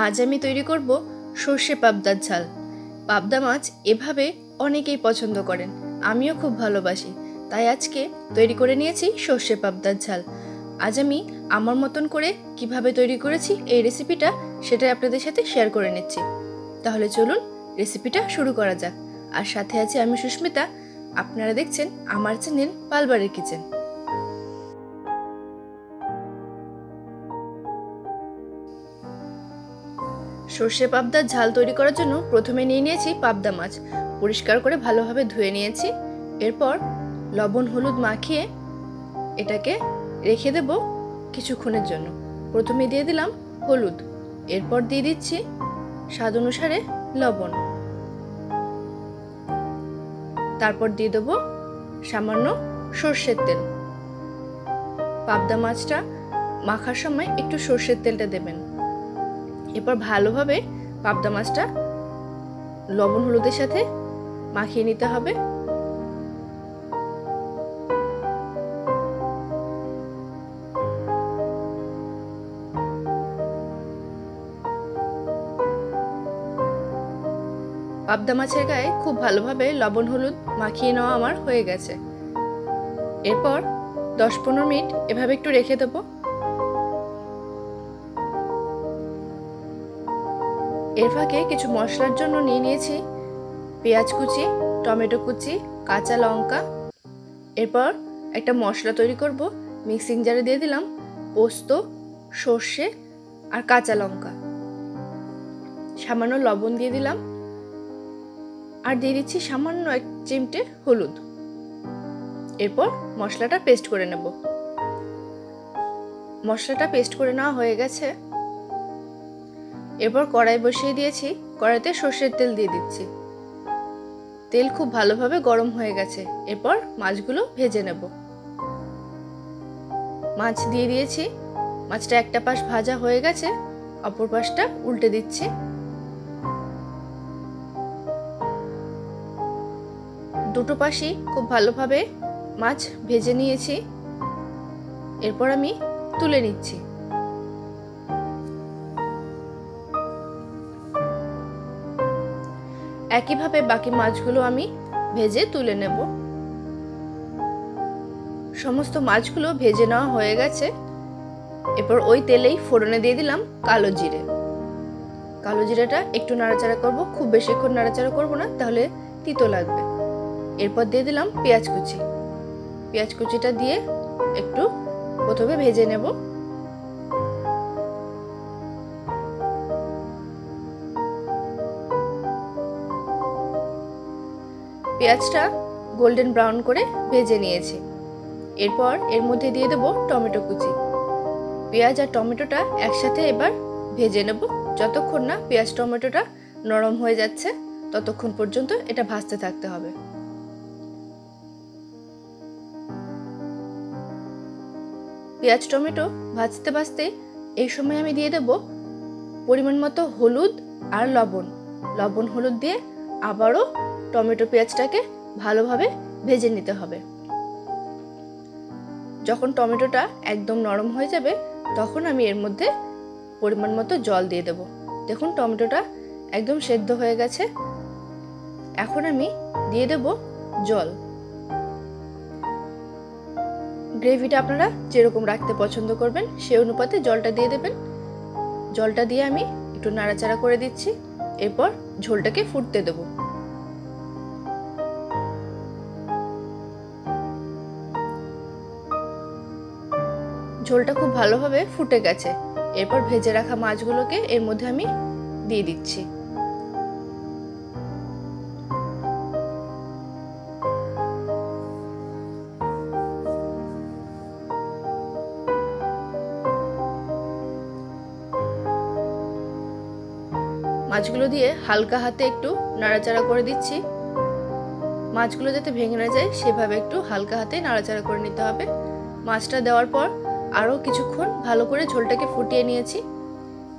আজ আমি তৈরি করব সর্ষে পাবদার ঝাল। পাবদা মাছ এভাবে অনেকেই পছন্দ করেন, আমিও খুব ভালোবাসি। তাই আজকে তৈরি করে নিয়েছি সর্ষে পাবদার ঝাল। আজ আমি আমার মতন করে কিভাবে তৈরি করেছি এই রেসিপিটা, সেটাই আপনাদের সাথে শেয়ার করে নিচ্ছি। তাহলে চলুন রেসিপিটা শুরু করা যাক। আর সাথে আছি আমি সুস্মিতা, আপনারা দেখছেন আমার চ্যানেল পালবাড়ির কিচেন। সর্ষে পাবদার ঝাল তৈরি করার জন্য প্রথমে নিয়ে নিয়েছি পাবদা মাছ, পরিষ্কার করে ভালোভাবে ধুয়ে নিয়েছি। এরপর লবণ হলুদ মাখিয়ে এটাকে রেখে দেব কিছুক্ষণের জন্য। প্রথমে দিয়ে দিলাম হলুদ, এরপর দিয়ে দিচ্ছি স্বাদ অনুসারে লবণ, তারপর দিয়ে দেবো সামান্য সর্ষের তেল। পাবদা মাছটা মাখার সময় একটু সর্ষের তেলটা দেবেন। এরপর ভালোভাবে পাবদা মাছটা লবণ হলুদের সাথে মাখিয়ে নিতে হবে। পাবদা মাছের গায়ে খুব ভালোভাবে লবণ হলুদ মাখিয়ে নেওয়া আমার হয়ে গেছে। এরপর 10-15 মিনিট এভাবে একটু রেখে দেবো। এর ফাঁকে কিছু মশলার জন্য নিয়ে নিয়েছি পেঁয়াজ কুচি, টমেটো কুচি, কাঁচা লঙ্কা। এরপর একটা মশলা তৈরি করব। মিক্সিং জারে দিয়ে দিলাম পোস্ত, সর্ষে আর কাঁচা লঙ্কা, সামান্য লবণ দিয়ে দিলাম, আর দিয়ে দিচ্ছি সামান্য 1 চিমটে হলুদ। এরপর মশলাটা পেস্ট করে নেব। মশলাটা পেস্ট করে নেওয়া হয়ে গেছে। এরপর কড়াই বসিয়ে দিয়েছি, কড়াইতে সর্ষের তেল দিয়ে দিচ্ছি। তেল খুব ভালোভাবে গরম হয়ে গেছে। এরপর মাছগুলো ভেজে নেব। মাছ দিয়ে দিয়েছি, মাছটা একটা পাশ ভাজা হয়ে গেছে, অপর পাশটা উল্টে দিচ্ছি। দুটো পাশই খুব ভালোভাবে মাছ ভেজে নিয়েছি। এরপর আমি তুলে নিচ্ছি। একইভাবে বাকি মাছগুলো আমি ভেজে তুলে নেব। সমস্ত মাছগুলো ভেজে নেওয়া হয়ে গেছে। এরপর ওই তেলেই ফোড়নে দিয়ে দিলাম কালো জিরে। কালো জিরেটা একটু নাড়াচাড়া করব, খুব বেশিক্ষণ নাড়াচাড়া করব না, তাহলে তিতো লাগবে। এরপর দিয়ে দিলাম পেঁয়াজ কুচি। পেঁয়াজ কুচিটা দিয়ে একটু প্রথমে ভেজে নেব। পেঁয়াজটা গোল্ডেন ব্রাউন করে ভেজে নিয়েছি। এরপর এর মধ্যে দিয়ে দেব টমেটো কুচি। পেঁয়াজ আর টমেটোটা একসাথে এবার ভেজে নেব। যতক্ষণ না পেঁয়াজ টমেটোটা নরম হয়ে যাচ্ছে ততক্ষণ পর্যন্ত এটা ভাজতে থাকতে হবে। পেঁয়াজ টমেটো ভাজতে ভাজতে এই সময় আমি দিয়ে দেব পরিমাণ মতো হলুদ আর লবণ। লবণ হলুদ দিয়ে আবারও টমেটো পেঁয়াজটাকে ভালোভাবে ভেজে নিতে হবে। যখন টমেটোটা একদম নরম হয়ে যাবে তখন আমি এর মধ্যে পরিমাণ মতো জল দিয়ে দেব। দেখুন টমেটোটা একদম সেদ্ধ হয়ে গেছে। এখন আমি দিয়ে দেব জল। গ্রেভিটা আপনারা যেরকম রাখতে পছন্দ করবেন সেই অনুপাতে জলটা দিয়ে দেবেন। জলটা দিয়ে আমি একটু নাড়াচাড়া করে দিচ্ছি। এরপর ঝোলটাকে ফুটতে দেব। ঝোলটা খুব ভালোভাবে ফুটে গেছে। এরপর ভেজে রাখা মাছগুলোকে এর মধ্যে আমি দিয়ে দিচ্ছি। মাছগুলো দিয়ে হালকা হাতে একটু নাড়াচাড়া করে দিচ্ছি। মাছগুলো যাতে ভেঙে না যায় সেভাবে একটু হালকা হাতে নাড়াচাড়া করে নিতে হবে। মাছটা দেওয়ার পর আরও কিছুক্ষণ ভালো করে ঝোলটাকে ফুটিয়ে নিয়েছি।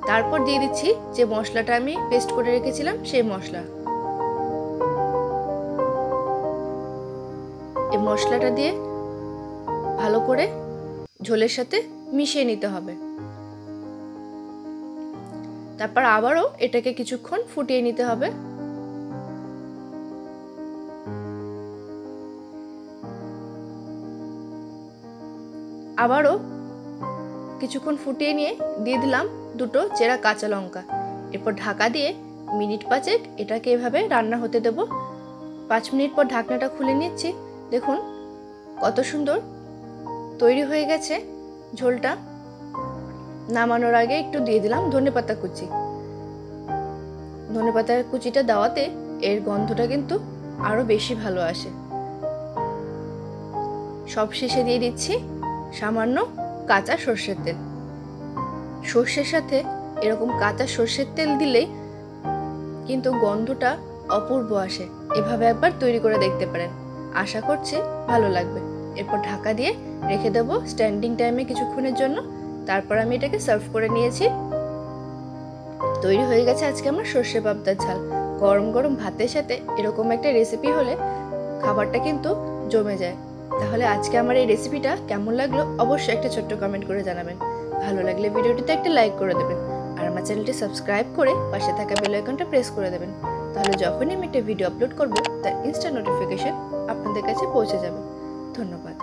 তারপর দিয়ে দিচ্ছি যে মশলাটা আমি পেস্ট করে রেখেছিলাম সেই মশলা। এই মশলাটা দিয়ে ভালো করে ঝোলের সাথে মিশিয়ে নিতে হবে। তারপর আবারও এটাকে কিছুক্ষণ ফুটিয়ে নিতে হবে। আবারও কিছুক্ষণ ফুটিয়ে নিয়ে দিয়ে দিলাম দুটো চেরা কাঁচা লঙ্কা। এরপর ঢাকা দিয়ে মিনিট 5 এটাকে এভাবে রান্না হতে দেব। 5 মিনিট পর ঢাকনাটা খুলে নিচ্ছি। দেখুন কত সুন্দর তৈরি হয়ে গেছে ঝোলটা। নামানোর আগে একটু দিয়ে দিলাম ধনেপাতা কুচি। ধনেপাতার কুচিটা দেওয়াতে এর গন্ধটা কিন্তু আরো বেশি ভালো আসে। সব শেষে দিয়ে দিচ্ছি সামান্য কাঁচা সর্ষের তেল। সর্ষের সাথে এরকম কাঁচা সর্ষের তেল দিলেই কিন্তু গন্ধটা অপূর্ব আসে। এভাবে একবার তৈরি করে দেখতে পারেন, আশা করছি ভালো লাগবে। এরপর ঢাকা দিয়ে রেখে দেবো স্ট্যান্ডিং টাইমে কিছুক্ষণের জন্য। তারপর আমি এটাকে সার্ভ করে নিয়েছি। তৈরি হয়ে গেছে আজকে আমার সর্ষে পাবদার ঝাল। গরম গরম ভাতের সাথে এরকম একটা রেসিপি হলে খাবারটা কিন্তু জমে যায়। তাহলে আজকে আমার এই রেসিপিটা কেমন লাগলো অবশ্যই একটা ছোট্ট কমেন্ট করে জানাবেন। ভালো লাগলে ভিডিওটিতে একটা লাইক করে দেবেন আর আমার চ্যানেলটি সাবস্ক্রাইব করে পাশে থাকা বেল আইকনটা প্রেস করে দেবেন। তাহলে যখনই আমি একটা ভিডিও আপলোড করব তার ইনস্ট্যান্ট নোটিফিকেশন আপনাদের কাছে পৌঁছে যাবে। ধন্যবাদ।